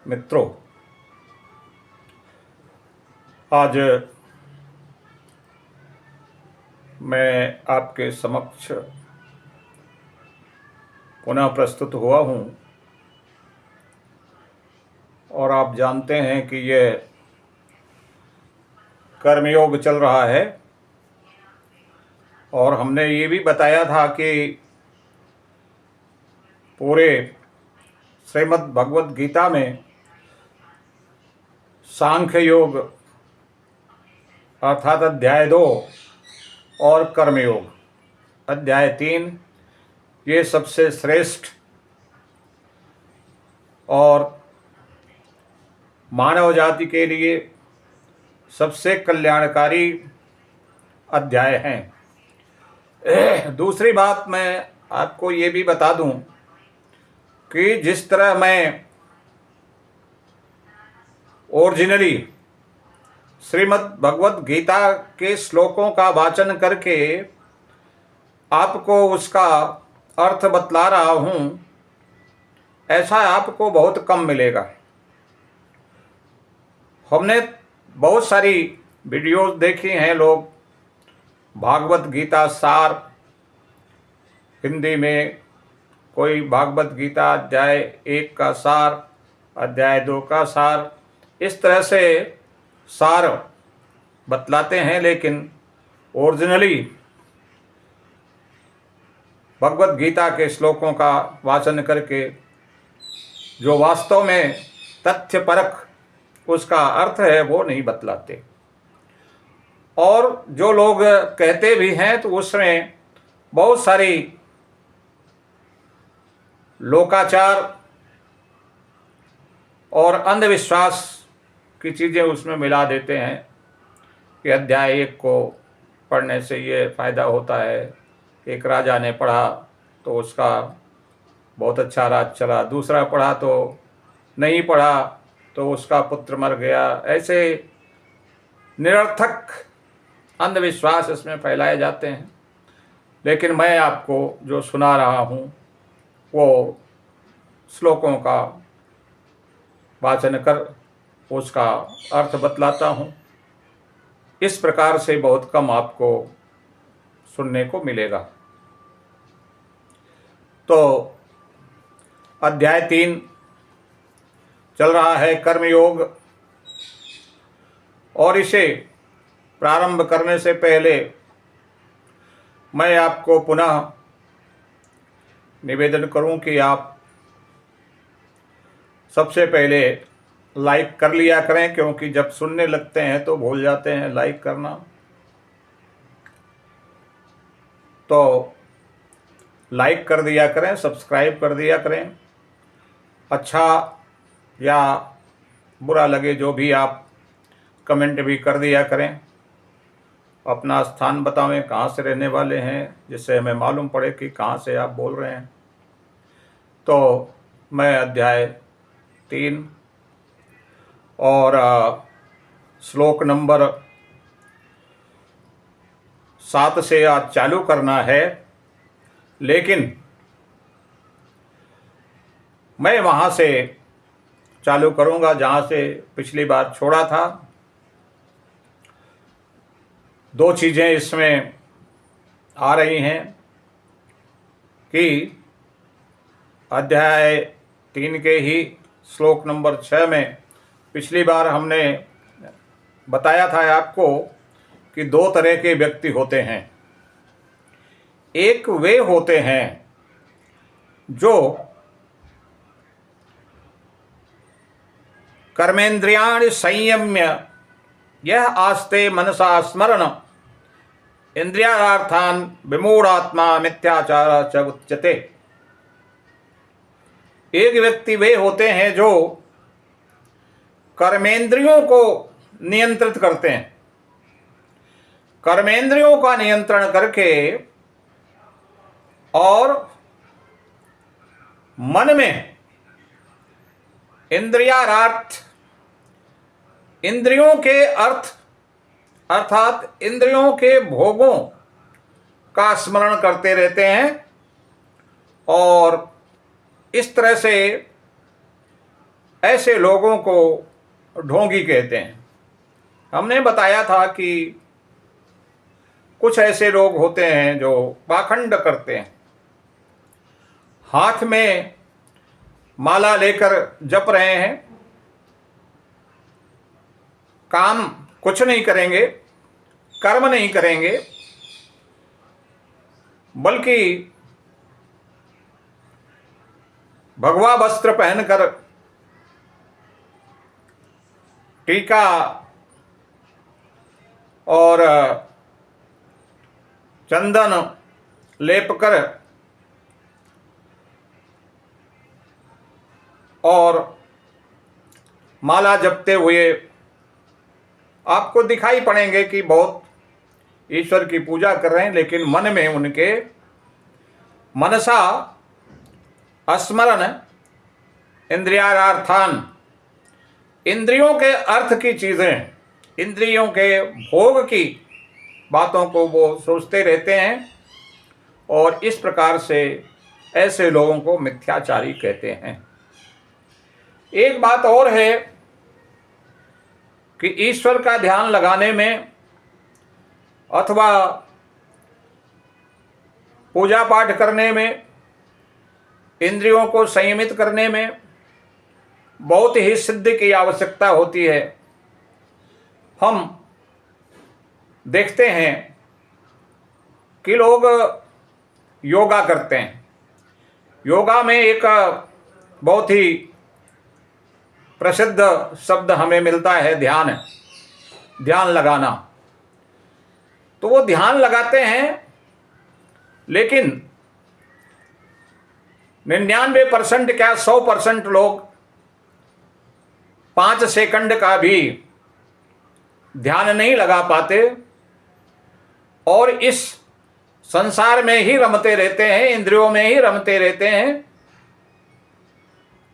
मित्रों, आज मैं आपके समक्ष पुनः प्रस्तुत हुआ हूँ और आप जानते हैं कि ये कर्मयोग चल रहा है और हमने ये भी बताया था कि पूरे श्रीमद् भगवद गीता में सांख्य योग अर्थात अध्याय 2 और कर्मयोग अध्याय 3 ये सबसे श्रेष्ठ और मानव जाति के लिए सबसे कल्याणकारी अध्याय हैं। दूसरी बात मैं आपको ये भी बता दूं कि जिस तरह मैं ओरिजिनली श्रीमद् भगवद गीता के श्लोकों का वाचन करके आपको उसका अर्थ बतला रहा हूँ, ऐसा आपको बहुत कम मिलेगा। हमने बहुत सारी वीडियोस देखी हैं, लोग भागवत गीता सार हिंदी में, कोई भागवत गीता अध्याय 1 का सार, अध्याय 2 का सार, इस तरह से सार बतलाते हैं, लेकिन ओरिजिनली भगवत गीता के श्लोकों का वाचन करके जो वास्तव में तथ्यपरक उसका अर्थ है वो नहीं बतलाते। और जो लोग कहते भी हैं तो उसमें बहुत सारी लोकाचार और अंधविश्वास की चीज़ें उसमें मिला देते हैं कि अध्याय 1 को पढ़ने से ये फ़ायदा होता है, एक राजा ने पढ़ा तो उसका बहुत अच्छा राज चला, दूसरा पढ़ा तो नहीं पढ़ा तो उसका पुत्र मर गया। ऐसे निरर्थक अंधविश्वास इसमें फैलाए जाते हैं। लेकिन मैं आपको जो सुना रहा हूँ वो श्लोकों का वाचन कर उसका अर्थ बतलाता हूँ। इस प्रकार से बहुत कम आपको सुनने को मिलेगा। तो अध्याय 3 चल रहा है, कर्मयोग, और इसे प्रारंभ करने से पहले मैं आपको पुनः निवेदन करूं कि आप सबसे पहले लाइक कर लिया करें, क्योंकि जब सुनने लगते हैं तो भूल जाते हैं लाइक करना। तो लाइक कर दिया करें, सब्सक्राइब कर दिया करें। अच्छा या बुरा लगे जो भी, आप कमेंट भी कर दिया करें। अपना स्थान बतावें, कहाँ से रहने वाले हैं, जिससे हमें मालूम पड़े कि कहाँ से आप बोल रहे हैं। तो मैं अध्याय 3 और श्लोक नंबर 7 से आज चालू करना है, लेकिन मैं वहाँ से चालू करूँगा जहाँ से पिछली बार छोड़ा था। 2 चीज़ें इसमें आ रही हैं कि अध्याय 3 के ही श्लोक नंबर 6 में पिछली बार हमने बताया था आपको कि 2 तरह के व्यक्ति होते हैं। एक वे होते हैं जो कर्मेंद्रियाणि संयम्य यह आस्ते मनसा स्मरण इंद्रियार्थान विमूढ़ात्मा मिथ्याचार च उच्यते। एक व्यक्ति वे होते हैं जो कर्मेंद्रियों को नियंत्रित करते हैं। कर्मेंद्रियों का नियंत्रण करके और मन में इंद्रियार्थ, इंद्रियों के अर्थ अर्थात इंद्रियों के भोगों का स्मरण करते रहते हैं, और इस तरह से ऐसे लोगों को ढोंगी कहते हैं। हमने बताया था कि कुछ ऐसे लोग होते हैं जो पाखंड करते हैं, हाथ में माला लेकर जप रहे हैं, काम कुछ नहीं करेंगे, कर्म नहीं करेंगे, बल्कि भगवा वस्त्र पहनकर टीका और चंदन लेपकर और माला जपते हुए आपको दिखाई पड़ेंगे कि बहुत ईश्वर की पूजा कर रहे हैं, लेकिन मन में उनके मनसा स्मरण इंद्रियार्थान, इंद्रियों के अर्थ की चीज़ें, इंद्रियों के भोग की बातों को वो सोचते रहते हैं, और इस प्रकार से ऐसे लोगों को मिथ्याचारी कहते हैं। एक बात और है कि ईश्वर का ध्यान लगाने में अथवा पूजा पाठ करने में, इंद्रियों को संयमित करने में बहुत ही सिद्धि की आवश्यकता होती है। हम देखते हैं कि लोग योगा करते हैं। योगा में एक बहुत ही प्रसिद्ध शब्द हमें मिलता है, ध्यान। ध्यान लगाना। तो वो ध्यान लगाते हैं, लेकिन 99% क्या 100% लोग 5 सेकंड का भी ध्यान नहीं लगा पाते और इस संसार में ही रमते रहते हैं, इंद्रियों में ही रमते रहते हैं,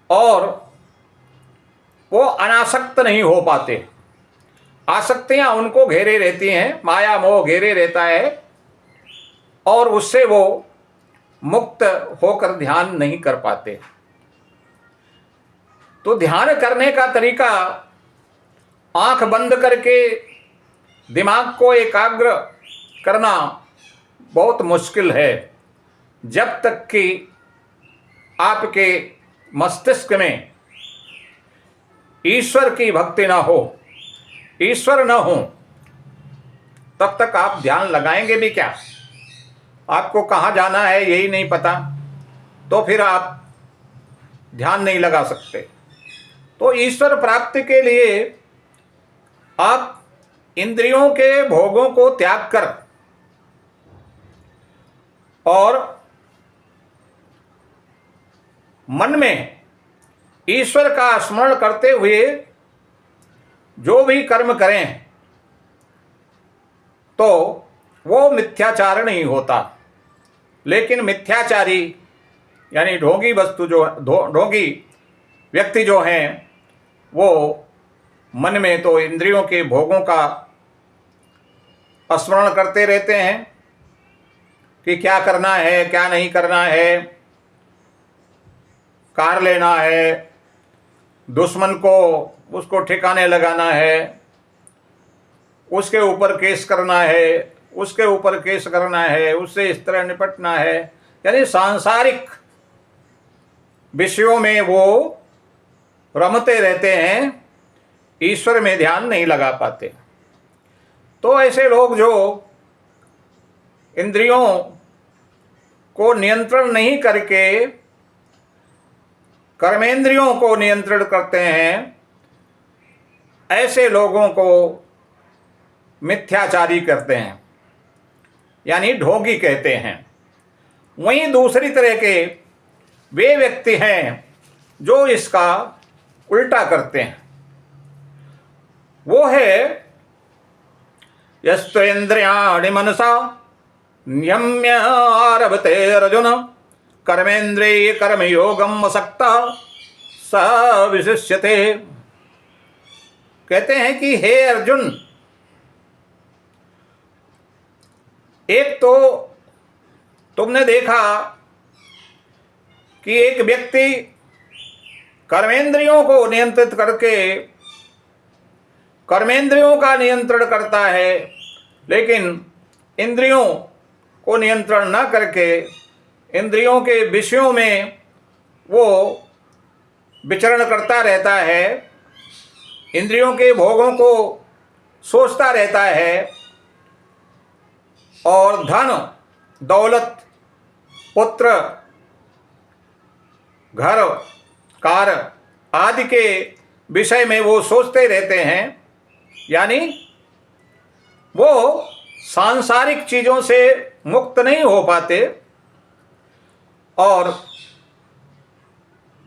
और वो अनासक्त नहीं हो पाते। आसक्तियां उनको घेरे रहती हैं, माया मोह घेरे रहता है, और उससे वो मुक्त होकर ध्यान नहीं कर पाते। तो ध्यान करने का तरीका आंख बंद करके दिमाग को एकाग्र करना बहुत मुश्किल है, जब तक कि आपके मस्तिष्क में ईश्वर की भक्ति ना हो, ईश्वर न हो, तब तक आप ध्यान लगाएंगे भी क्या? आपको कहाँ जाना है यही नहीं पता, तो फिर आप ध्यान नहीं लगा सकते। तो ईश्वर प्राप्ति के लिए आप इंद्रियों के भोगों को त्याग कर और मन में ईश्वर का स्मरण करते हुए जो भी कर्म करें तो वो मिथ्याचार नहीं होता। लेकिन मिथ्याचारी यानी ढोंगी वस्तु जो ढोंगी व्यक्ति जो हैं, वो मन में तो इंद्रियों के भोगों का स्मरण करते रहते हैं कि क्या करना है, क्या नहीं करना है, कार लेना है, दुश्मन को उसको ठिकाने लगाना है, उसके ऊपर केस करना है, उसके ऊपर केस करना है, उससे इस तरह निपटना है, यानी सांसारिक विषयों में वो रमते रहते हैं, ईश्वर में ध्यान नहीं लगा पाते। तो ऐसे लोग जो इंद्रियों को नियंत्रण नहीं करके कर्मेंद्रियों को नियंत्रण करते हैं, ऐसे लोगों को मिथ्याचारी करते हैं, यानी ढोंगी कहते हैं। वहीं दूसरी तरह के वे व्यक्ति हैं जो इसका उल्टा करते हैं। वो है यस्त्वेन्द्रियाणि मनसा नियम्य आरभते अर्जुन कर्मेन्द्रिय कर्मयोगम असक्तः स विशिष्यते। कहते हैं कि हे अर्जुन, एक तो तुमने देखा कि एक व्यक्ति कर्मेंद्रियों को नियंत्रित करके कर्मेंद्रियों का नियंत्रण करता है, लेकिन इंद्रियों को नियंत्रण न करके इंद्रियों के विषयों में वो विचरण करता रहता है, इंद्रियों के भोगों को सोचता रहता है और धन दौलत पुत्र घर कार आदि के विषय में वो सोचते रहते हैं। यानी वो सांसारिक चीज़ों से मुक्त नहीं हो पाते और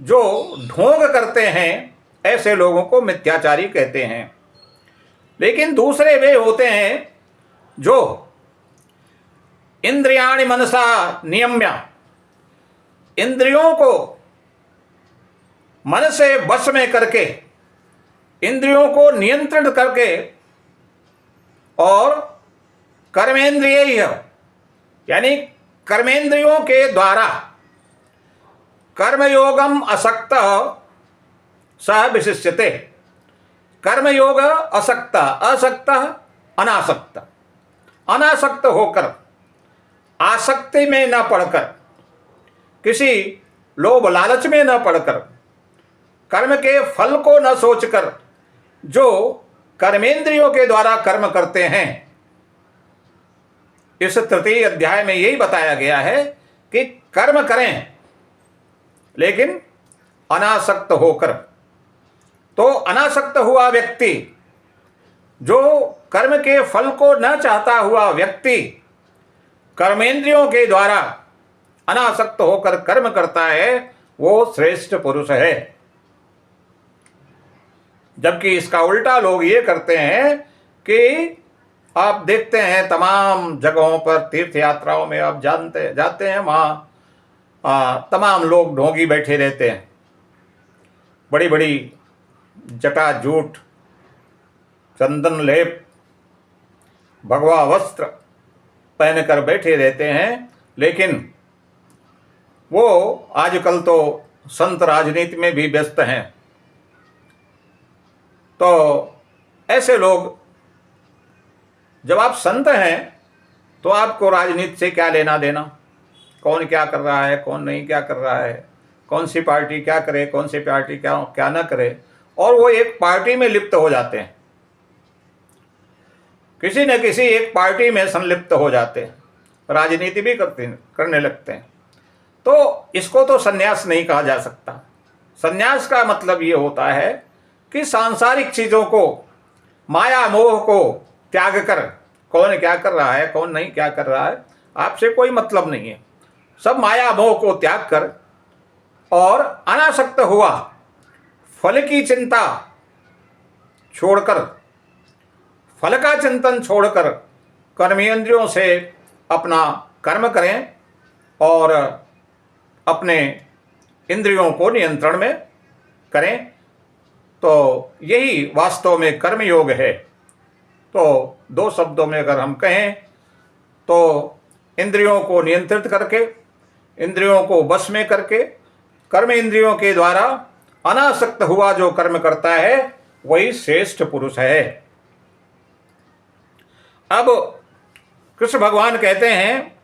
जो ढोंग करते हैं ऐसे लोगों को मिथ्याचारी कहते हैं। लेकिन दूसरे वे होते हैं जो इंद्रियाणि मनसा नियम्य, इंद्रियों को मन से वश में करके इंद्रियों को नियंत्रित करके और कर्मेंद्रिय यानी कर्मेंद्रियों के द्वारा कर्मयोगम असक्त सह विशिष्यते। कर्मयोग असक्त, असक्त अनासक्त, अनासक्त होकर आसक्ति में न पड़कर किसी लोभ लालच में न पड़कर कर्म के फल को न सोचकर जो कर्मेंद्रियों के द्वारा कर्म करते हैं। इस तृतीय अध्याय में यही बताया गया है कि कर्म करें लेकिन अनासक्त होकर। तो अनासक्त हुआ व्यक्ति, जो कर्म के फल को न चाहता हुआ व्यक्ति कर्मेंद्रियों के द्वारा अनासक्त होकर कर्म करता है, वो श्रेष्ठ पुरुष है। जबकि इसका उल्टा लोग ये करते हैं कि आप देखते हैं तमाम जगहों पर तीर्थ यात्राओं में आप जाते हैं, वहाँ तमाम लोग ढोंगी बैठे रहते हैं, बड़ी बड़ी जटा जूट चंदन लेप भगवा वस्त्र पहनकर बैठे रहते हैं। लेकिन वो आजकल तो संत राजनीति में भी व्यस्त हैं। तो ऐसे लोग, जब आप संत हैं तो आपको राजनीति से क्या लेना देना, कौन क्या कर रहा है कौन नहीं क्या कर रहा है, कौन सी पार्टी क्या करे कौन सी पार्टी क्या ना करे, और वो एक पार्टी में लिप्त हो जाते हैं, किसी न किसी एक पार्टी में संलिप्त हो जाते हैं, राजनीति भी करने लगते हैं। तो इसको तो सन्यास नहीं कहा जा सकता। सन्यास का मतलब ये होता है कि सांसारिक चीज़ों को, माया मोह को त्याग कर, कौन क्या कर रहा है कौन नहीं क्या कर रहा है आपसे कोई मतलब नहीं है, सब माया मोह को त्याग कर और अनासक्त हुआ फल की चिंता छोड़कर, फल का चिंतन छोड़कर कर्मेंद्रियों से अपना कर्म करें और अपने इंद्रियों को नियंत्रण में करें। तो यही वास्तव में कर्मयोग है। तो दो शब्दों में अगर हम कहें तो इंद्रियों को नियंत्रित करके, इंद्रियों को वश में करके, कर्म इंद्रियों के द्वारा अनासक्त हुआ जो कर्म करता है वही श्रेष्ठ पुरुष है। अब कृष्ण भगवान कहते हैं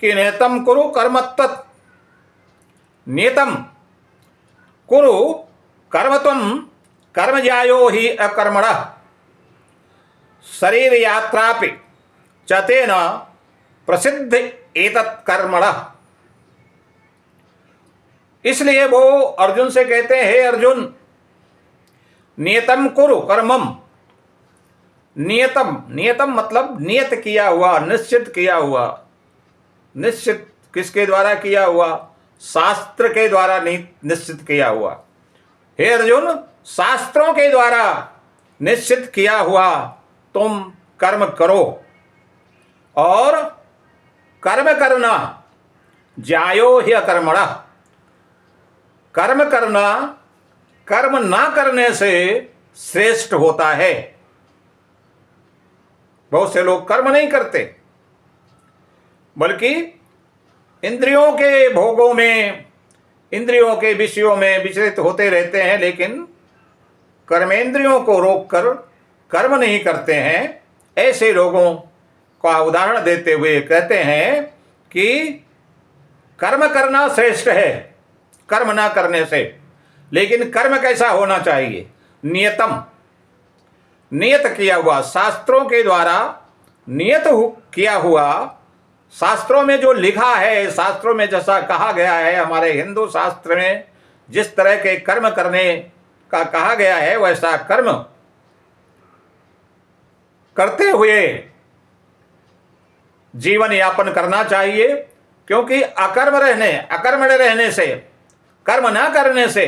कि नियतम कुरु कर्मत्तत्, नियतम कुरु कर्मत्वं कर्मज्यायो हि अकर्मणः शरीर यात्रापि च तेन प्रसिद्ध एतत् कर्मणः। इसलिए वो अर्जुन से कहते हैं, हे अर्जुन, नियतम कुरु कर्मम। नियतम, नियतम मतलब नियत किया हुआ, निश्चित किया हुआ। निश्चित किसके द्वारा किया हुआ? शास्त्र के द्वारा निश्चित किया हुआ। हे अर्जुन, शास्त्रों के द्वारा निश्चित किया हुआ तुम कर्म करो, और कर्म करना ज्यायो हि अकर्मणः, कर्म करना कर्म ना करने से श्रेष्ठ होता है। बहुत से लोग कर्म नहीं करते, बल्कि इंद्रियों के भोगों में, इंद्रियों के विषयों में विचलित होते रहते हैं, लेकिन कर्मेंद्रियों को रोककर कर्म नहीं करते हैं, ऐसे लोगों का उदाहरण देते हुए कहते हैं कि कर्म करना श्रेष्ठ है कर्म ना करने से। लेकिन कर्म कैसा होना चाहिए? नियतम, नियत किया हुआ, शास्त्रों के द्वारा नियत किया हुआ, शास्त्रों में जो लिखा है, शास्त्रों में जैसा कहा गया है, हमारे हिंदू शास्त्र में जिस तरह के कर्म करने का कहा गया है, वैसा कर्म करते हुए जीवन यापन करना चाहिए। क्योंकि अकर्मण्य रहने से, कर्म ना करने से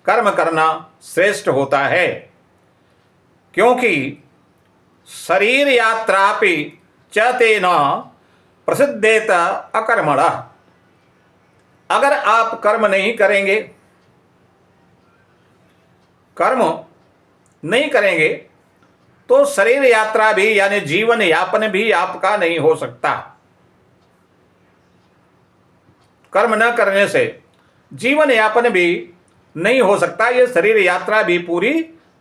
कर्म करना श्रेष्ठ होता है। क्योंकि शरीर यात्रापि चतेन प्रसिद्धेत अकर्मण। अगर आप कर्म नहीं करेंगे, कर्म नहीं करेंगे तो शरीर यात्रा भी यानी जीवन यापन भी आपका नहीं हो सकता। कर्म न करने से जीवन यापन भी नहीं हो सकता, ये शरीर यात्रा भी पूरी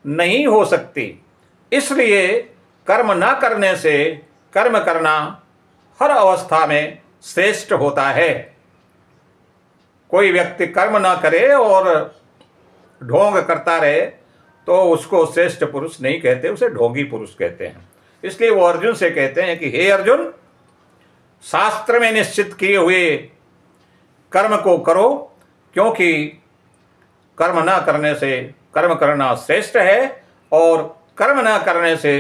नहीं हो सकती। इसलिए कर्म न करने से कर्म करना हर अवस्था में श्रेष्ठ होता है। कोई व्यक्ति कर्म न करे और ढोंग करता रहे तो उसको श्रेष्ठ पुरुष नहीं कहते, उसे ढोंगी पुरुष कहते हैं। इसलिए वो अर्जुन से कहते हैं कि हे अर्जुन, शास्त्र में निश्चित किए हुए कर्म को करो, क्योंकि कर्म न करने से कर्म करना श्रेष्ठ है और कर्म न करने से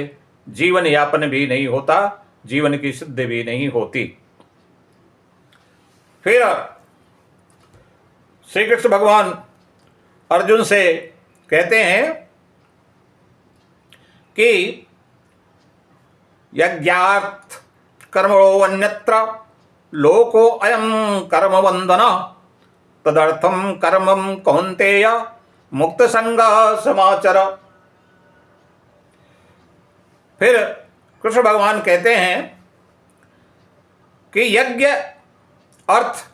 जीवन यापन भी नहीं होता, जीवन की सिद्धि भी नहीं होती। फिर श्री कृष्ण भगवान अर्जुन से कहते हैं कि यज्ञात् कर्मणो अन्यत्र लोको अयं कर्म वंदन तदर्थम कर्मम कौन्तेय मुक्त संग समाचर। फिर कृष्ण भगवान कहते हैं कि यज्ञ अर्थ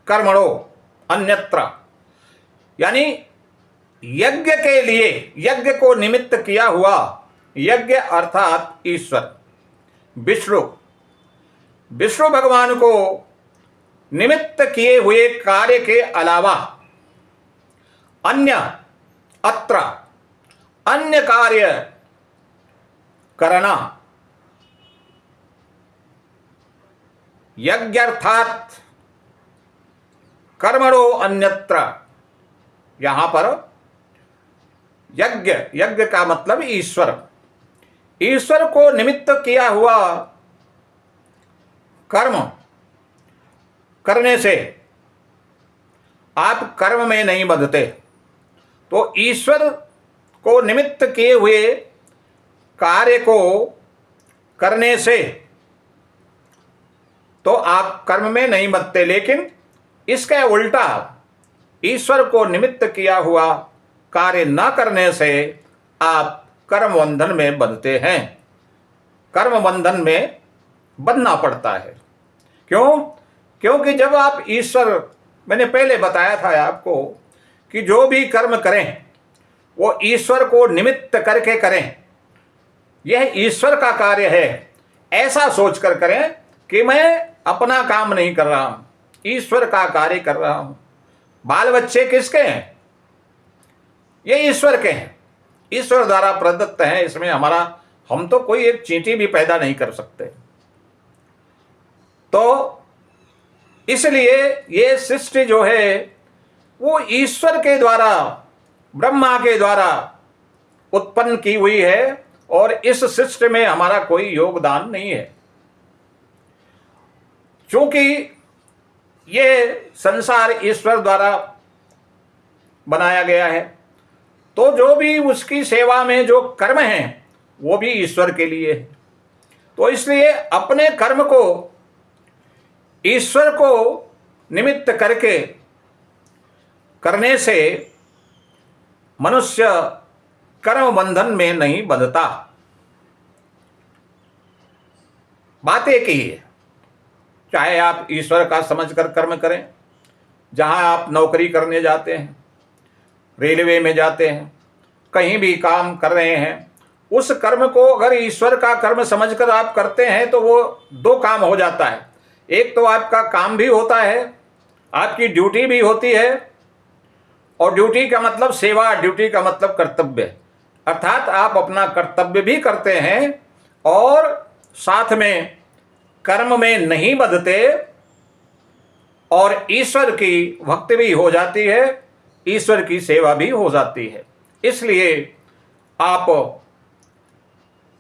कर्मणो अन्यत्र, यानी यज्ञ के लिए, यज्ञ को निमित्त किया हुआ, यज्ञ अर्थात ईश्वर विष्णु भगवान को निमित्त किए हुए कार्य के अलावा अन्य कार्य करना, यज्ञ अर्थात कर्मणो अन्यत्र। यहां पर यज्ञ का मतलब ईश्वर को निमित्त किया हुआ कर्म करने से आप कर्म में नहीं बंधते। तो ईश्वर को निमित्त किए हुए कार्य को करने से तो आप कर्म में नहीं बंधते, लेकिन इसका उल्टा ईश्वर को निमित्त किया हुआ कार्य न करने से आप कर्म बंधन में बंधते हैं, कर्म बंधन में बंधना पड़ता है। क्यों? क्योंकि जब आप ईश्वर, मैंने पहले बताया था आपको कि जो भी कर्म करें वो ईश्वर को निमित्त करके करें, यह ईश्वर का कार्य है, ऐसा सोचकर करें कि मैं अपना काम नहीं कर रहा हूं, ईश्वर का कार्य कर रहा हूं। बाल बच्चे किसके हैं? ये ईश्वर के हैं, ईश्वर द्वारा प्रदत्त हैं। इसमें हम तो कोई एक चींटी भी पैदा नहीं कर सकते। तो इसलिए ये सृष्टि जो है वो ईश्वर के द्वारा, ब्रह्मा के द्वारा उत्पन्न की हुई है और इस सृष्टि में हमारा कोई योगदान नहीं है। क्योंकि ये संसार ईश्वर द्वारा बनाया गया है, तो जो भी उसकी सेवा में जो कर्म हैं वो भी ईश्वर के लिए है। तो इसलिए अपने कर्म को ईश्वर को निमित्त करके करने से मनुष्य कर्म बंधन में नहीं बंधता। बात एक ही है, चाहे आप ईश्वर का समझकर कर्म करें जहाँ आप नौकरी करने जाते हैं, रेलवे में जाते हैं, कहीं भी काम कर रहे हैं, उस कर्म को अगर ईश्वर का कर्म समझकर आप करते हैं तो वो दो काम हो जाता है। एक तो आपका काम भी होता है, आपकी ड्यूटी भी होती है, और ड्यूटी का मतलब सेवा, ड्यूटी का मतलब कर्तव्य, अर्थात आप अपना कर्तव्य भी करते हैं और साथ में कर्म में नहीं बंधते और ईश्वर की भक्ति भी हो जाती है, ईश्वर की सेवा भी हो जाती है। इसलिए आप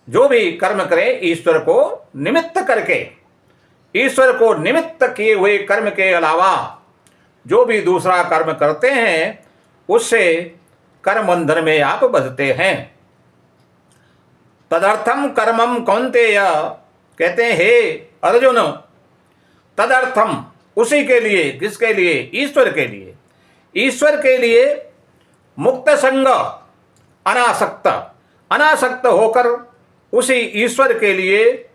जो भी कर्म करें ईश्वर को निमित्त करके, ईश्वर को निमित्त किए हुए कर्म के अलावा जो भी दूसरा कर्म करते हैं उससे कर्म बंधन में आप बंधते हैं। तदर्थम कर्मम कौन्तेय, कहते हैं हे अर्जुन, तदर्थम, उसी के लिए, किसके लिए? ईश्वर के लिए। ईश्वर के लिए मुक्त संग, अनासक्त, अनासक्त होकर उसी ईश्वर के लिए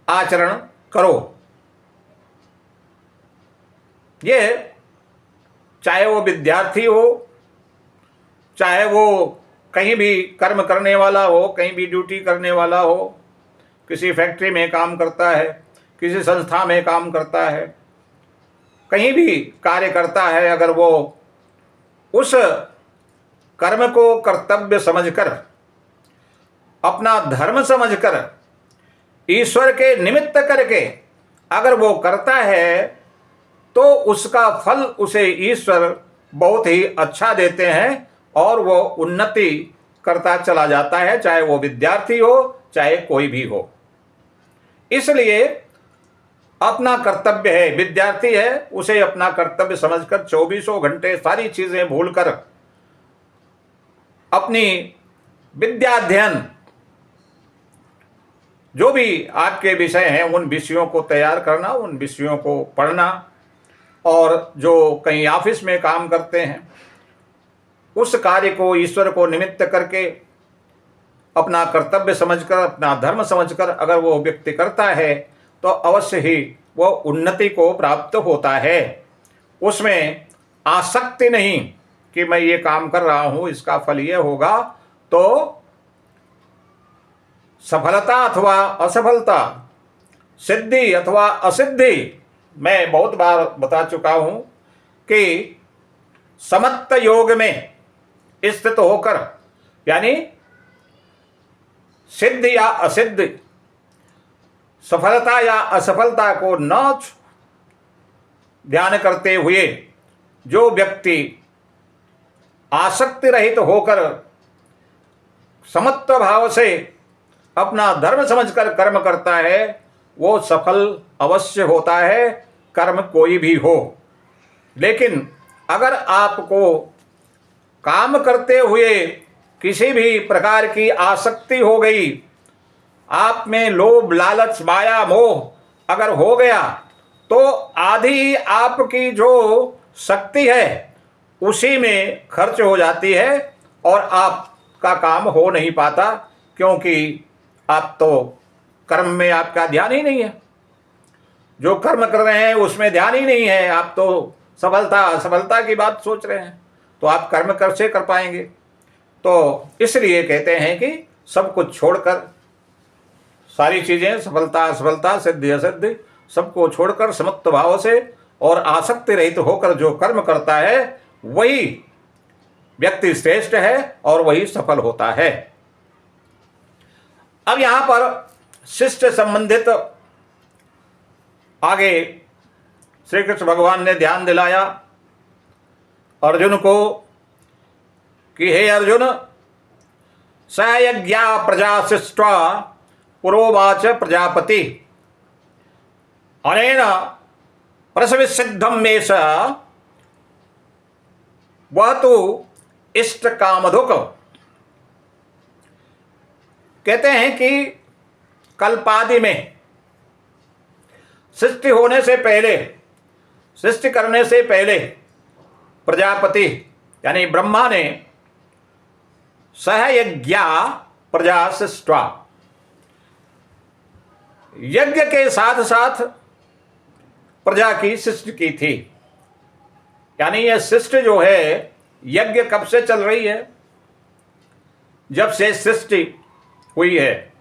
आचरण करो। ये चाहे वो विद्यार्थी हो, चाहे वो कहीं भी कर्म करने वाला हो, कहीं भी ड्यूटी करने वाला हो, किसी फैक्ट्री में काम करता है, किसी संस्था में काम करता है, कहीं भी कार्य करता है, अगर वो उस कर्म को कर्तव्य समझकर, अपना धर्म समझकर, ईश्वर के निमित्त करके अगर वो करता है तो उसका फल उसे ईश्वर बहुत ही अच्छा देते हैं और वो उन्नति करता चला जाता है, चाहे वो विद्यार्थी हो, चाहे कोई भी हो। इसलिए अपना कर्तव्य है, विद्यार्थी है, उसे अपना कर्तव्य समझकर 24 घंटे सारी चीजें भूलकर अपनी विद्याध्ययन, जो भी आपके विषय हैं उन विषयों को तैयार करना, उन विषयों को पढ़ना, और जो कहीं ऑफिस में काम करते हैं उस कार्य को ईश्वर को निमित्त करके अपना कर्तव्य समझकर, अपना धर्म समझकर अगर वो व्यक्ति करता है तो अवश्य ही वो उन्नति को प्राप्त होता है। उसमें आसक्ति नहीं कि मैं ये काम कर रहा हूँ इसका फल ये होगा, तो सफलता अथवा असफलता, सिद्धि अथवा असिद्धि, मैं बहुत बार बता चुका हूं कि समत्त योग में स्थित होकर, यानी सिद्ध या असिद्ध, सफलता या असफलता को न ध्यान करते हुए जो व्यक्ति आसक्ति रहित होकर समत्व भाव से अपना धर्म समझकर कर्म करता है वो सफल अवश्य होता है, कर्म कोई भी हो। लेकिन अगर आपको काम करते हुए किसी भी प्रकार की आसक्ति हो गई, आप में लोभ, लालच, माया, मोह अगर हो गया तो आधी आपकी जो शक्ति है उसी में खर्च हो जाती है और आपका काम हो नहीं पाता, क्योंकि आप तो कर्म में आपका ध्यान ही नहीं है, जो कर्म कर रहे हैं उसमें ध्यान ही नहीं है, आप तो सफलता असफलता की बात सोच रहे हैं, तो आप कर्म कैसे कर पाएंगे? तो इसलिए कहते हैं कि सब कुछ छोड़कर, सारी चीज़ें, सफलता असफलता, सिद्धि असिद्धि, सबको छोड़कर समत्व भाव से और आसक्ति रहित होकर जो कर्म करता है वही व्यक्ति श्रेष्ठ है और वही सफल होता है। अब यहां पर शिष्ट संबंधित आगे श्री कृष्ण भगवान ने ध्यान दिलाया अर्जुन को कि हे अर्जुन, स यज्ञा प्रजा सृष्ट्वा पुरोवाच प्रजापति अनेन प्रसविसिद्धम मेष वह तो इष्ट कामधुक। कहते हैं कि कल्पादि में सृष्टि होने से पहले, सृष्टि करने से पहले प्रजापति यानी ब्रह्मा ने सहयज्ञा प्रजा सृष्ट्वा, यज्ञ के साथ साथ प्रजा की सृष्टि की थी। यानी यह सृष्टि जो है यज्ञ कब से चल रही है? जब से सृष्टि हुई है,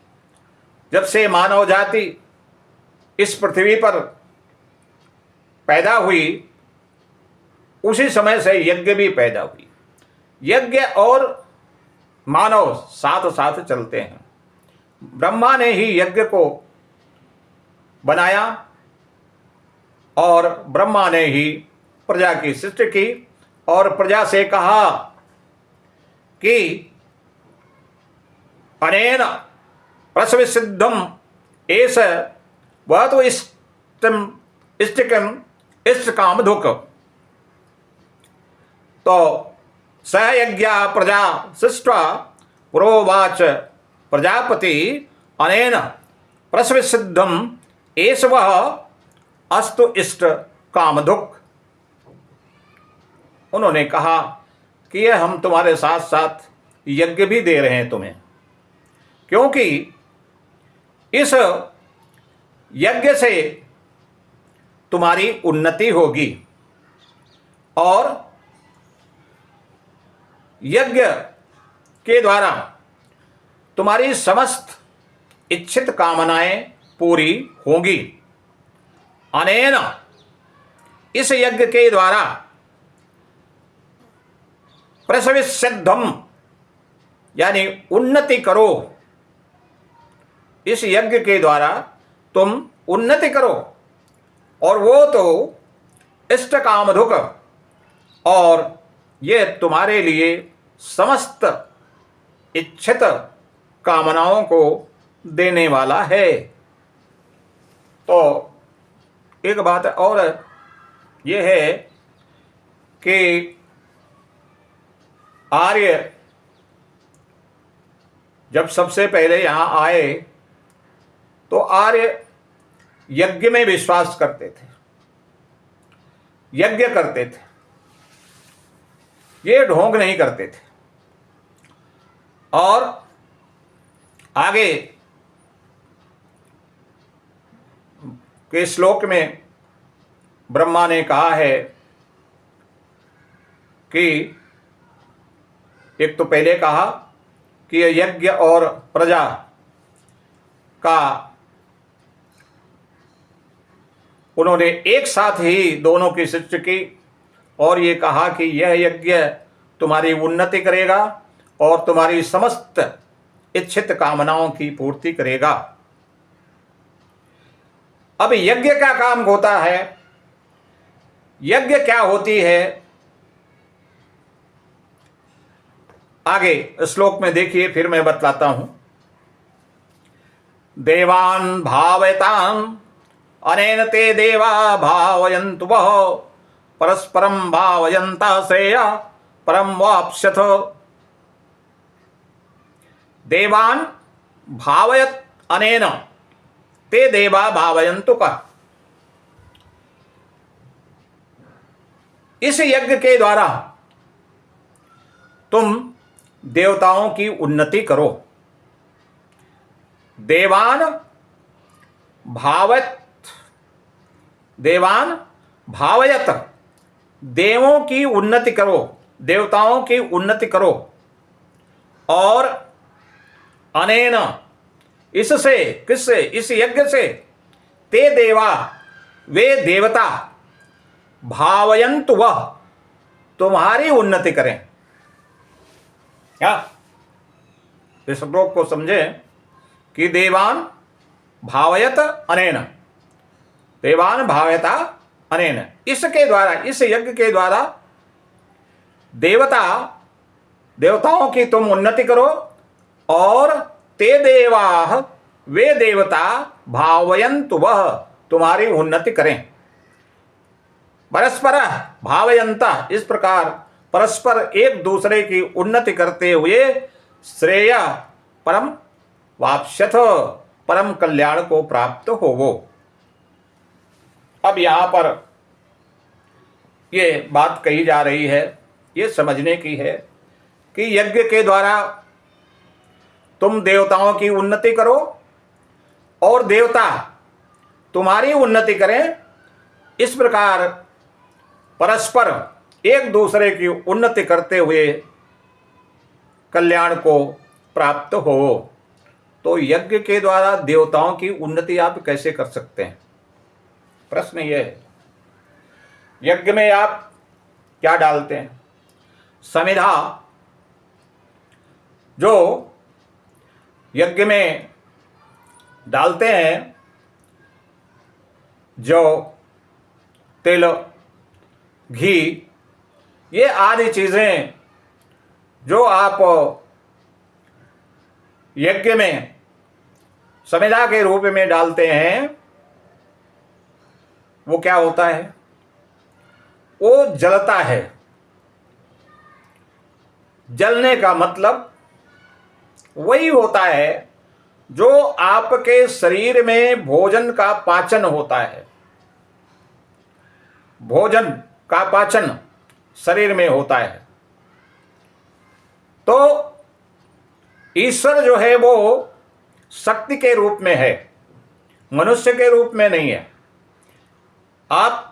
जब से मानव जाति इस पृथ्वी पर पैदा हुई, उसी समय से यज्ञ भी पैदा हुई। यज्ञ और मानव साथ साथ चलते हैं। ब्रह्मा ने ही यज्ञ को बनाया और ब्रह्मा ने ही प्रजा की सृष्टि की और प्रजा से कहा कि अनेन प्रसविसिद्धम एष वह तो इष्टकम इष्टकामधुक्। तो स यज्ञा प्रजा सृष्ट्वा पुरोवाच प्रजापति अनेन प्रसविसिद्धम एष वह अस्तु इष्ट कामधुक्। उन्होंने कहा कि यह हम तुम्हारे साथ साथ यज्ञ भी दे रहे हैं तुम्हें, क्योंकि इस यज्ञ से तुम्हारी उन्नति होगी और यज्ञ के द्वारा तुम्हारी समस्त इच्छित कामनाएं पूरी होंगी। अनेन इस यज्ञ के द्वारा प्रसविसिद्धम यानी उन्नति करो, इस यज्ञ के द्वारा तुम उन्नति करो और वो तो इष्ट कामधुक्, और ये तुम्हारे लिए समस्त इच्छित कामनाओं को देने वाला है। तो एक बात और ये है कि आर्य जब सबसे पहले यहाँ आए तो आर्य यज्ञ में विश्वास करते थे, यज्ञ करते थे, ये ढोंग नहीं करते थे। और आगे के श्लोक में ब्रह्मा ने कहा है कि एक तो पहले कहा कि यज्ञ और प्रजा का उन्होंने एक साथ ही दोनों की सृष्टि की और ये कहा कि यह यज्ञ तुम्हारी उन्नति करेगा और तुम्हारी समस्त इच्छित कामनाओं की पूर्ति करेगा। अब यज्ञ क्या काम होता है, यज्ञ क्या होती है, आगे श्लोक में देखिए, फिर मैं बतलाता हूं। देवान् भावयतान् अनेन ते देवा भावयन्तु वः परस्परं भावयन्तः श्रेया परं वाप्स्यथ। देवान् भावयत अनेन ते देवा भावयन्तु कः। इस यज्ञ के द्वारा तुम देवताओं की उन्नति करो। देवान भावत, देवान भावयत, देवों की उन्नति करो, देवताओं की उन्नति करो। और अनेन इससे, किससे, इस यज्ञ से, ते देवा वे देवता, भावयन्तु वह तुम्हारी उन्नति करें। क्या इस श्लोक को समझें कि देवान भावयत अनेन, देवान भावयता अनेन, इसके द्वारा, इस यज्ञ के द्वारा देवता, देवताओं की तुम उन्नति करो और ते देवा वे देवता भावयन्तु वह तुम्हारी उन्नति करें। परस्पर भावयन्ता, इस प्रकार परस्पर एक दूसरे की उन्नति करते हुए श्रेय परम वाप्स्यथ, परम कल्याण को प्राप्त होवो। अब यहां पर ये बात कही जा रही है, ये समझने की है कि यज्ञ के द्वारा तुम देवताओं की उन्नति करो और देवता तुम्हारी उन्नति करें। इस प्रकार परस्पर एक दूसरे की उन्नति करते हुए कल्याण को प्राप्त हो। तो यज्ञ के द्वारा देवताओं की उन्नति आप कैसे कर सकते हैं? प्रश्न यह है। यज्ञ में आप क्या डालते हैं? समिधा जो यज्ञ में डालते हैं, जौ, तिल, घी, ये आदि चीजें जो आप यज्ञ में समिधा के रूप में डालते हैं, वो क्या होता है? वो जलता है। जलने का मतलब वही होता है जो आपके शरीर में भोजन का पाचन होता है। भोजन का पाचन शरीर में होता है। तो ईश्वर जो है वो शक्ति के रूप में है, मनुष्य के रूप में नहीं है। आप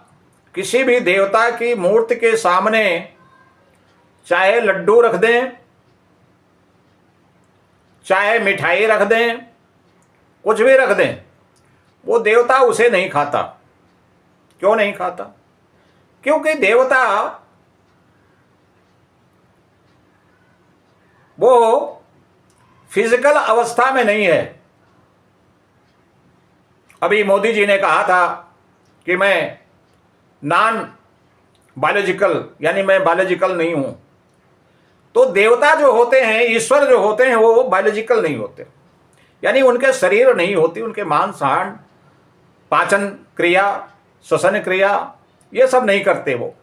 किसी भी देवता की मूर्ति के सामने चाहे लड्डू रख दें, चाहे मिठाई रख दें, कुछ भी रख दें, वो देवता उसे नहीं खाता। क्यों नहीं खाता? क्योंकि देवता वो फिजिकल अवस्था में नहीं है। अभी मोदी जी ने कहा था कि मैं नॉन बायोलॉजिकल, यानी मैं बायोलॉजिकल नहीं हूं। तो देवता जो होते हैं, ईश्वर जो होते हैं, वो बायोलॉजिकल नहीं होते, यानी उनके शरीर नहीं होती, उनके मांस हाड़, पाचन क्रिया, श्वसन क्रिया, ये सब नहीं करते वो।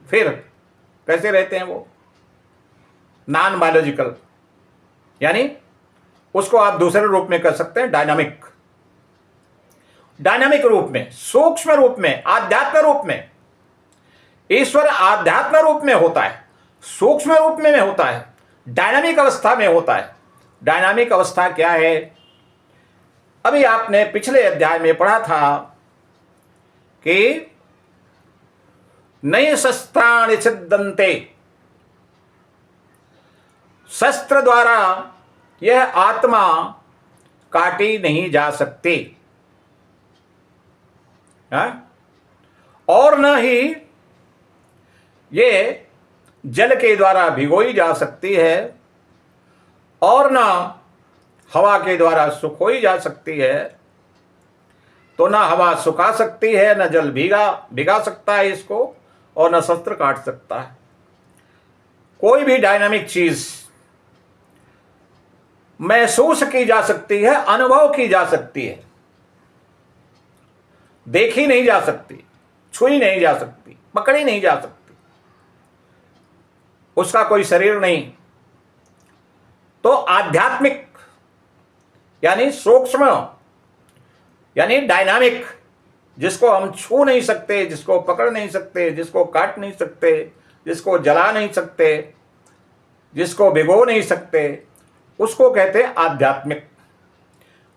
फिर कैसे रहते हैं वो? नॉन बायोलॉजिकल, यानी उसको आप दूसरे रूप में कह सकते हैं डायनामिक। डायनामिक रूप में, सूक्ष्म रूप में, आध्यात्म रूप में। ईश्वर आध्यात्म रूप में होता है, सूक्ष्म रूप में होता है, डायनामिक अवस्था में होता है। डायनामिक अवस्था क्या है? अभी आपने पिछले अध्याय में पढ़ा था कि नए शस्त्राणि छिद्यन्ते, शस्त्र द्वारा यह आत्मा काटी नहीं जा सकती, और न ही ये जल के द्वारा भिगोई जा सकती है, और न हवा के द्वारा सुखोई जा सकती है। तो ना हवा सुखा सकती है, न जल भिगा सकता है इसको, और न शस्त्र काट सकता है। कोई भी डायनामिक चीज महसूस की जा सकती है, अनुभव की जा सकती है, देखी नहीं जा सकती, छुई नहीं जा सकती, पकड़ी नहीं जा सकती। उसका कोई शरीर नहीं। तो आध्यात्मिक यानी सूक्ष्म, यानी डायनामिक, जिसको हम छू नहीं सकते, जिसको पकड़ नहीं सकते, जिसको काट नहीं सकते, जिसको जला नहीं सकते, जिसको भिगो नहीं सकते, उसको कहते हैं आध्यात्मिक।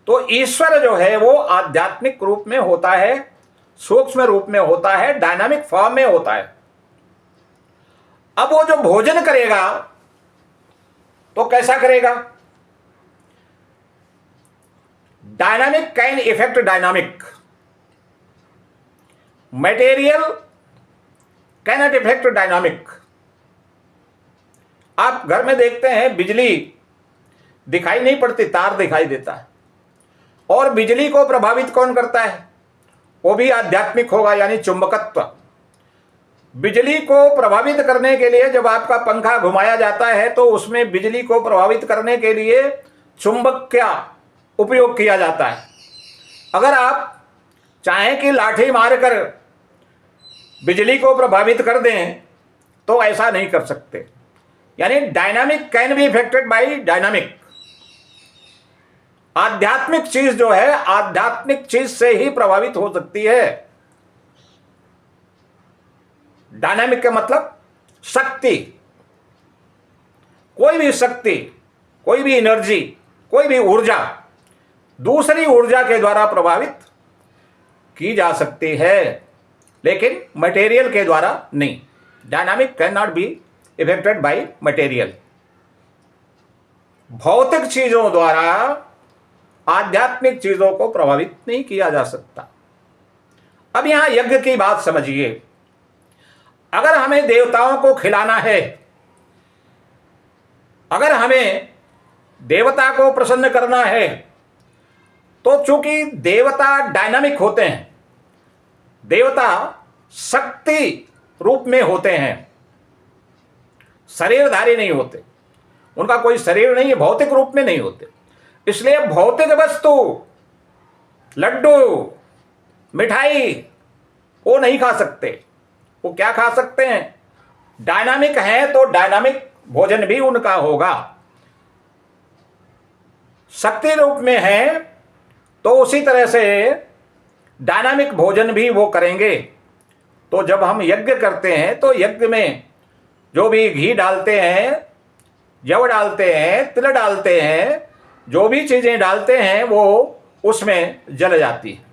तो ईश्वर जो है वो आध्यात्मिक रूप में होता है, सूक्ष्म रूप में होता है, डायनामिक फॉर्म में होता है। अब वो जो भोजन करेगा तो कैसा करेगा? Dynamic can effect dynamic, material cannot effect dynamic. आप घर में देखते हैं बिजली दिखाई नहीं पड़ती, तार दिखाई देता है। और बिजली को प्रभावित कौन करता है? वो भी आध्यात्मिक होगा, यानी चुंबकत्व। बिजली को प्रभावित करने के लिए जब आपका पंखा घुमाया जाता है तो उसमें बिजली को प्रभावित करने के लिए चुंबक का उपयोग किया जाता है। अगर आप चाहें कि लाठी मारकर बिजली को प्रभावित कर दें तो ऐसा नहीं कर सकते। यानी dynamic can be affected by dynamic. आध्यात्मिक चीज जो है आध्यात्मिक चीज से ही प्रभावित हो सकती है। डायनामिक का मतलब शक्ति। कोई भी शक्ति, कोई भी एनर्जी, कोई भी ऊर्जा दूसरी ऊर्जा के द्वारा प्रभावित की जा सकती है, लेकिन मटेरियल के द्वारा नहीं। Dynamic can not be affected by material. भौतिक चीजों द्वारा आध्यात्मिक चीजों को प्रभावित नहीं किया जा सकता। अब यहां यज्ञ की बात समझिए। अगर हमें देवताओं को खिलाना है, अगर हमें देवता को प्रसन्न करना है, तो चूंकि देवता डायनामिक होते हैं, देवता शक्ति रूप में होते हैं, शरीरधारी नहीं होते, उनका कोई शरीर नहीं है, भौतिक रूप में नहीं होते। इसलिए भौतिक वस्तु, लड्डू, मिठाई वो नहीं खा सकते। वो क्या खा सकते हैं? डायनामिक है तो डायनामिक भोजन भी उनका होगा। शक्ति रूप में है तो उसी तरह से डायनामिक भोजन भी वो करेंगे। तो जब हम यज्ञ करते हैं तो यज्ञ में जो भी घी डालते हैं, जव डालते हैं, तिल डालते हैं, जो भी चीजें डालते हैं वो उसमें जल जाती है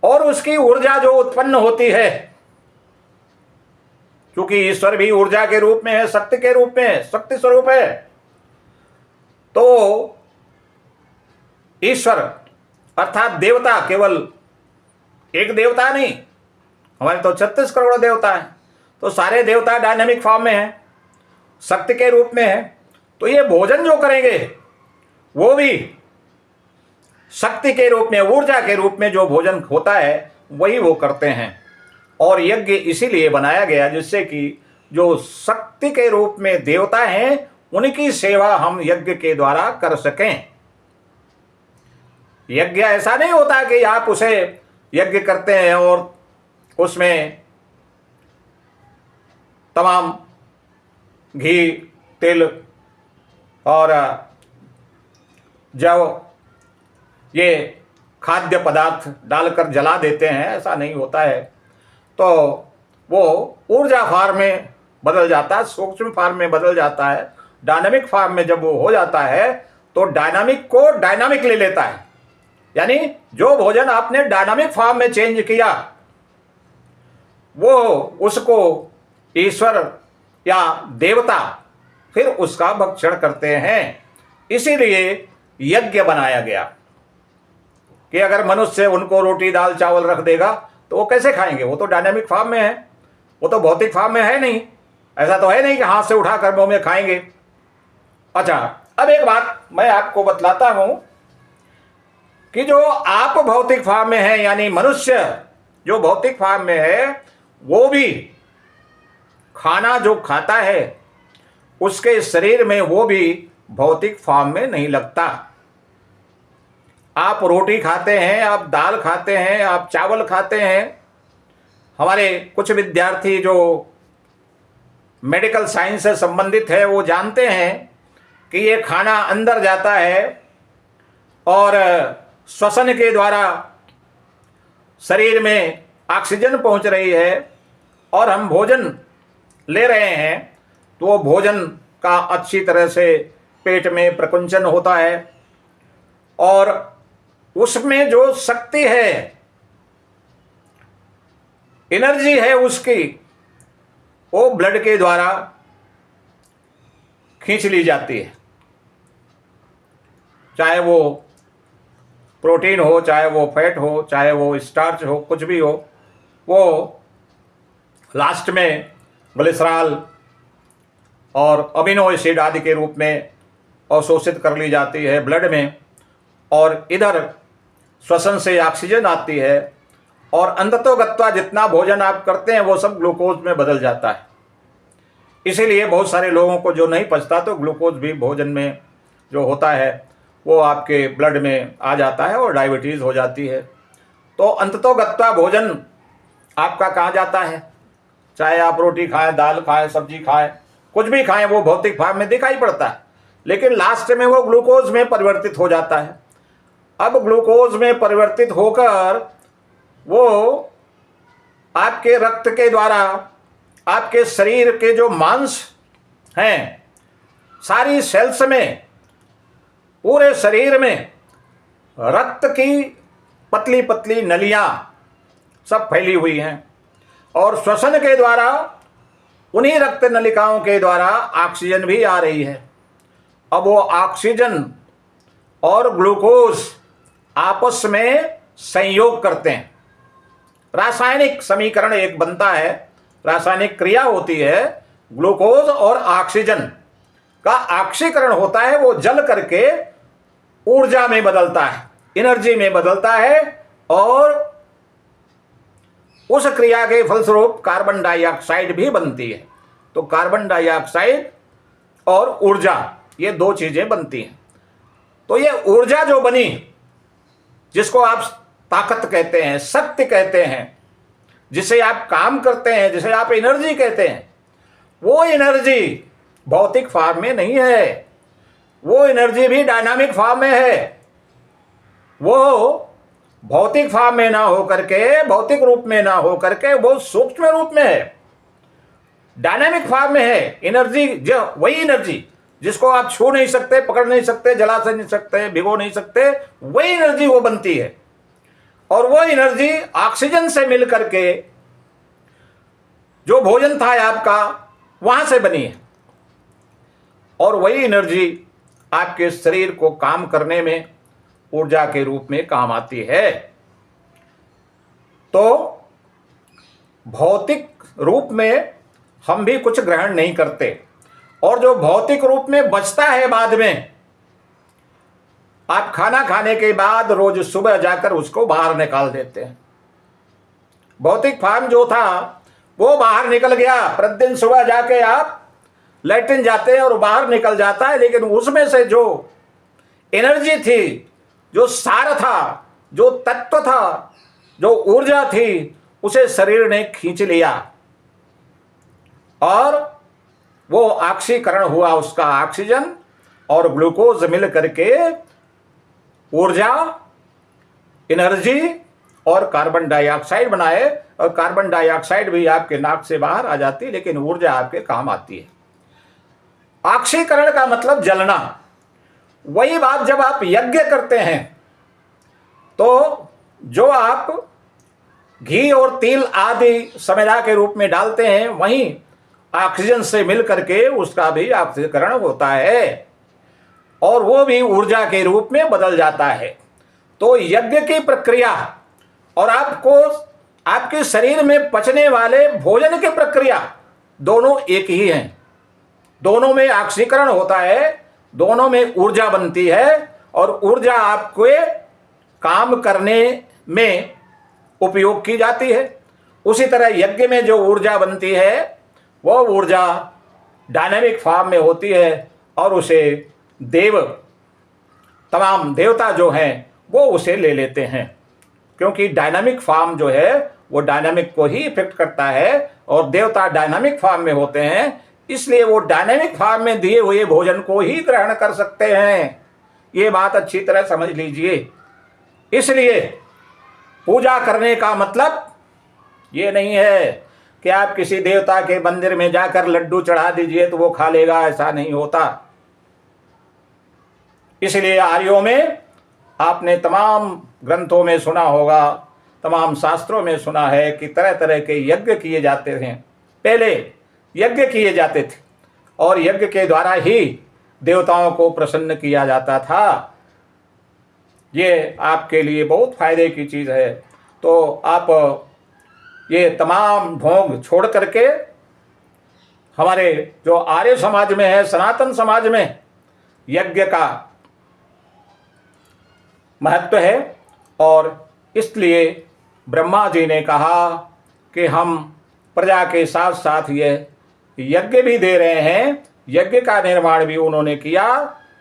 और उसकी ऊर्जा जो उत्पन्न होती है, क्योंकि ईश्वर भी ऊर्जा के रूप में है, शक्ति के रूप में है, शक्ति स्वरूप है, तो ईश्वर अर्थात देवता केवल एक देवता नहीं, हमारे तो 36 करोड़ देवता हैं, तो सारे देवता डायनामिक फॉर्म में हैं, शक्ति के रूप में है। तो ये भोजन जो करेंगे वो भी शक्ति के रूप में, ऊर्जा के रूप में जो भोजन होता है वही वो करते हैं। और यज्ञ इसीलिए बनाया गया जिससे कि जो शक्ति के रूप में देवता हैं उनकी सेवा हम यज्ञ के द्वारा कर सकें। यज्ञ ऐसा नहीं होता कि आप उसे यज्ञ करते हैं और उसमें तमाम घी, तिल और जव ये खाद्य पदार्थ डालकर जला देते हैं, ऐसा नहीं होता है। तो वो ऊर्जा फार्म में बदल जाता है, सूक्ष्म फार्म में बदल जाता है। डायनामिक फार्म में जब वो हो जाता है तो डायनामिक को डायनामिक ले लेता है, यानी जो भोजन आपने डायनामिक फार्म में चेंज किया वो उसको ईश्वर या देवता फिर उसका भक्षण करते हैं। इसीलिए यज्ञ बनाया गया कि अगर मनुष्य उनको रोटी दाल चावल रख देगा तो वो कैसे खाएंगे? वो तो डायनामिक फार्म में है, वो तो भौतिक फार्म में है नहीं। ऐसा तो है नहीं कि हाथ से उठाकर मुंह में खाएंगे। अच्छा, अब एक बात मैं आपको बतलाता हूं कि जो आप भौतिक फार्म में है, यानी मनुष्य जो भौतिक फार्म में है, वो भी खाना जो खाता है उसके शरीर में वो भी भौतिक फॉर्म में नहीं लगता। आप रोटी खाते हैं, आप दाल खाते हैं, आप चावल खाते हैं। हमारे कुछ विद्यार्थी जो मेडिकल साइंस से संबंधित है वो जानते हैं कि ये खाना अंदर जाता है और श्वसन के द्वारा शरीर में ऑक्सीजन पहुंच रही है और हम भोजन ले रहे हैं, तो वो भोजन का अच्छी तरह से पेट में प्रकुंचन होता है और उसमें जो शक्ति है, एनर्जी है उसकी, वो ब्लड के द्वारा खींच ली जाती है। चाहे वो प्रोटीन हो, चाहे वो फैट हो, चाहे वो स्टार्च हो, कुछ भी हो, वो लास्ट में ग्लिसरॉल और अमीनो एसिड आदि के रूप में अवशोषित कर ली जाती है ब्लड में, और इधर श्वसन से ऑक्सीजन आती है और अंततोगत्वा जितना भोजन आप करते हैं वो सब ग्लूकोज में बदल जाता है। इसीलिए बहुत सारे लोगों को जो नहीं पचता तो ग्लूकोज भी भोजन में जो होता है वो आपके ब्लड में आ जाता है और डायबिटीज़ हो जाती है। तो अंततोगत्वा भोजन आपका कहाँ जाता है? चाहे आप रोटी खाएं, दाल खाएं, सब्जी खाएं, कुछ भी खाएं, वो भौतिक फॉर्म में दिखाई पड़ता है, लेकिन लास्ट में वो ग्लूकोज में परिवर्तित हो जाता है। अब ग्लूकोज में परिवर्तित होकर वो आपके रक्त के द्वारा आपके शरीर के जो मांस हैं, सारी सेल्स में, पूरे शरीर में रक्त की पतली पतली नलियां सब फैली हुई हैं और श्वसन के द्वारा उन्हीं रक्त नलिकाओं के द्वारा ऑक्सीजन भी आ रही है। अब वो ऑक्सीजन और ग्लूकोज आपस में संयोग करते हैं, रासायनिक समीकरण एक बनता है, रासायनिक क्रिया होती है, ग्लूकोज और ऑक्सीजन का ऑक्सीकरण होता है, वो जल करके ऊर्जा में बदलता है, एनर्जी में बदलता है, और उस क्रिया के फलस्वरूप कार्बन डाइऑक्साइड भी बनती है। तो कार्बन डाइऑक्साइड और ऊर्जा, ये दो चीजें बनती हैं। तो ये ऊर्जा जो बनी, जिसको आप ताकत कहते हैं, शक्ति कहते हैं, जिसे आप काम करते हैं, जिसे आप एनर्जी कहते हैं, वो एनर्जी भौतिक फॉर्म में नहीं है, वो एनर्जी भी डायनामिक फॉर्म में है। वो भौतिक फॉर्म में ना हो करके, भौतिक रूप में ना हो करके, वो सूक्ष्म रूप में है, डायनामिक फॉर्म में है। एनर्जी जो वही एनर्जी जिसको आप छू नहीं सकते, पकड़ नहीं सकते, जला नहीं सकते, भिगो नहीं सकते, वही एनर्जी वो बनती है। और वो एनर्जी ऑक्सीजन से मिल करके जो भोजन था आपका, वहां से बनी है, और वही एनर्जी आपके शरीर को काम करने में ऊर्जा के रूप में काम आती है। तो भौतिक रूप में हम भी कुछ ग्रहण नहीं करते, और जो भौतिक रूप में बचता है बाद में, आप खाना खाने के बाद रोज सुबह जाकर उसको बाहर निकाल देते हैं। भौतिक फॉर्म जो था वो बाहर निकल गया, प्रतिदिन सुबह जाके आप लैट्रिन जाते हैं और बाहर निकल जाता है, लेकिन उसमें से जो एनर्जी थी, जो सार था, जो तत्व था, जो ऊर्जा थी, उसे शरीर ने खींच लिया, और वो ऑक्सीकरण हुआ, उसका ऑक्सीजन और ग्लूकोज मिल करके ऊर्जा, एनर्जी और कार्बन डाइऑक्साइड बनाए। और कार्बन डाइऑक्साइड भी आपके नाक से बाहर आ जाती है, लेकिन ऊर्जा आपके काम आती है। ऑक्सीकरण का मतलब जलना। वही बात जब आप यज्ञ करते हैं, तो जो आप घी और तिल आदि समेरा के रूप में डालते हैं, वहीं ऑक्सीजन से मिल करके उसका भी ऑक्सीकरण होता है, और वो भी ऊर्जा के रूप में बदल जाता है। तो यज्ञ की प्रक्रिया और आपको आपके शरीर में पचने वाले भोजन की प्रक्रिया दोनों एक ही हैं। दोनों में ऑक्सीकरण होता है, दोनों में ऊर्जा बनती है, और ऊर्जा आपके काम करने में उपयोग की जाती है। उसी तरह यज्ञ में जो ऊर्जा बनती है, वो ऊर्जा डायनामिक फॉर्म में होती है, और उसे तमाम देवता जो हैं वो उसे ले लेते हैं, क्योंकि डायनामिक फॉर्म जो है वो डायनामिक को ही इफेक्ट करता है, और देवता डायनामिक फॉर्म में होते हैं, इसलिए वो डायनामिक फॉर्म में दिए हुए भोजन को ही ग्रहण कर सकते हैं। ये बात अच्छी तरह समझ लीजिए। इसलिए पूजा करने का मतलब ये नहीं है कि आप किसी देवता के मंदिर में जाकर लड्डू चढ़ा दीजिए तो वो खा लेगा, ऐसा नहीं होता। इसलिए आर्यों में आपने तमाम ग्रंथों में सुना होगा, तमाम शास्त्रों में सुना है कि तरह तरह के यज्ञ किए जाते हैं। पहले यज्ञ किए जाते थे, और यज्ञ के द्वारा ही देवताओं को प्रसन्न किया जाता था। ये आपके लिए बहुत फायदे की चीज़ है। तो आप ये तमाम ढोंग छोड़ करके, हमारे जो आर्य समाज में है, सनातन समाज में यज्ञ का महत्व है, और इसलिए ब्रह्मा जी ने कहा कि हम प्रजा के साथ साथ ये यज्ञ भी दे रहे हैं। यज्ञ का निर्माण भी उन्होंने किया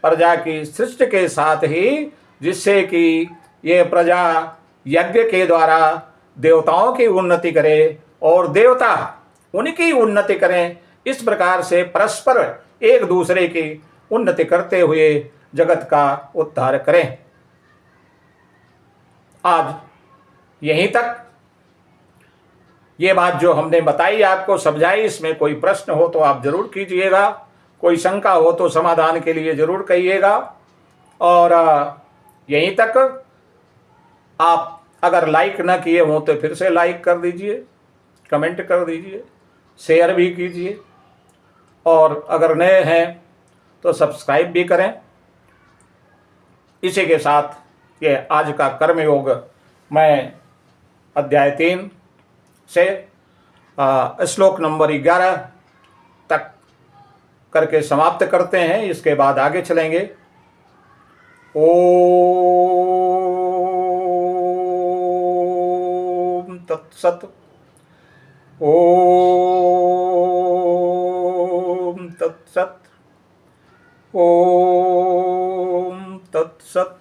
प्रजा की सृष्टि के साथ ही, जिससे कि ये प्रजा यज्ञ के द्वारा देवताओं की उन्नति करे और देवता उनकी उन्नति करें। इस प्रकार से परस्पर एक दूसरे की उन्नति करते हुए जगत का उद्धार करें। आज यहीं तक ये बात जो हमने बताई, आपको समझाई, इसमें कोई प्रश्न हो तो आप जरूर कीजिएगा, कोई शंका हो तो समाधान के लिए जरूर कहिएगा। और यहीं तक आप अगर लाइक न किए हों तो फिर से लाइक कर दीजिए, कमेंट कर दीजिए, शेयर भी कीजिए और अगर नए हैं तो सब्सक्राइब भी करें। इसी के साथ ये आज का कर्मयोग मैं अध्याय 3 से श्लोक नंबर 11 तक करके समाप्त करते हैं। इसके बाद आगे चलेंगे। ओम तत्सत। ओम तत्सत। ओम तत्सत।